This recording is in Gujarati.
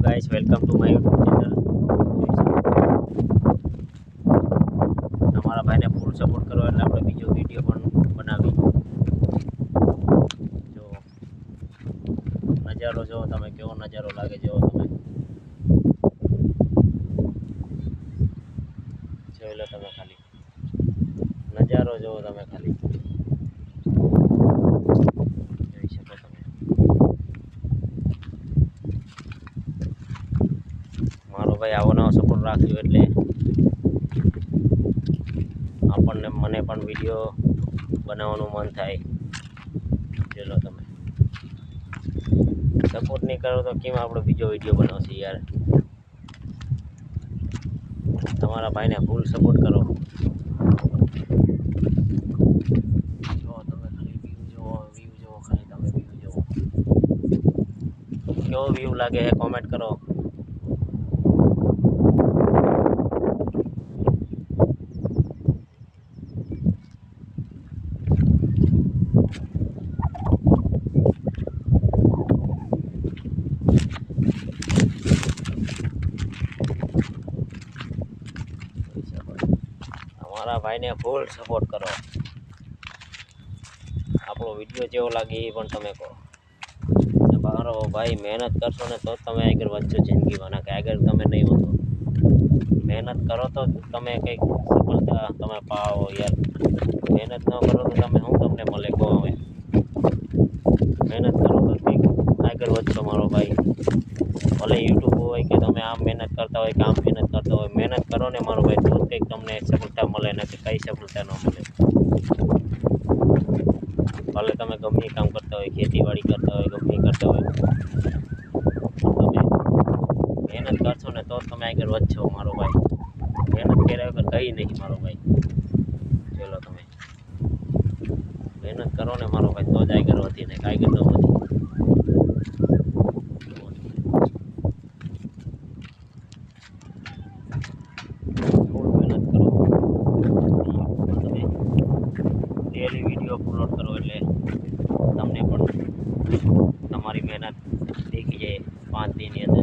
Guys, welcome to my YouTube channel. તમારા ભાઈને ફૂલ સપોર્ટ કરો એટલે આપણે બીજો વિડીયો પણ બનાવી. જો નજારો જો તમે, કેવો નજારો લાગે જો તમે જોઈ લો. તમે ખાલી નજારો જો તમે ખાલી જોઈ શકો તમે. મારો ભાઈ આવો નવો સપોર્ટ રાખ્યો એટલે આપણને મને પણ વિડીયો બનાવવાનું મન થાય. જોઈ લો તમે. સપોર્ટ નહીં કરો તો કેમ આપણે બીજો વિડીયો બનાવશે યાર. તમારા ભાઈને ફૂલ સપોર્ટ કરો. જો તમે ખાલી વ્યૂ જુઓ ખાલી તમે વ્યૂ જુઓ. કેવો વ્યૂ લાગે છે કોમેન્ટ કરો. તમારા ભાઈને ફૂલ સપોર્ટ કરો. આપણો વિડીયો જેવો લાગે એ પણ તમે કહો. મારો ભાઈ મહેનત કરશો ને તો તમે આગળ વધશો જિંદગીમાં. કે આગળ તમે નહીં વધો. મહેનત કરો તો તમે કંઈક સફળતા તમે પાવો યાર. મહેનત ન કરો તો તમે શું તમને મળે કહો. હવે મહેનત કરો તો કંઈક આગળ વધશો મારો ભાઈ. ભલે યુટ્યુબ હોય કે તમે આમ મહેનત કરતા હોય કે આમ મહેનત કરતા હોય, મહેનત કરો ને મારો ભાઈ તો કંઈક તમને સફળતા મળે ને કે કઈ સફળતા ન મળે. ભલે તમે ગમે કામ કરતા હોય, ખેતીવાડી કરતા હોય, ગમે કરતા હોય, તમે મહેનત કરશો ને તો તમે આગળ વધશો મારો ભાઈ. મહેનત કર્યા વગર કંઈ નહીં મારો ભાઈ. ચલો તમે મહેનત કરો ને મારો ભાઈ તો જ આગળ વધી ને આગળ ન વધી. ડેલી વિડીયો અપલોડ કરો એટલે તમને પણ તમારી મહેનત દેખી જાય 5 દિનની અંદર.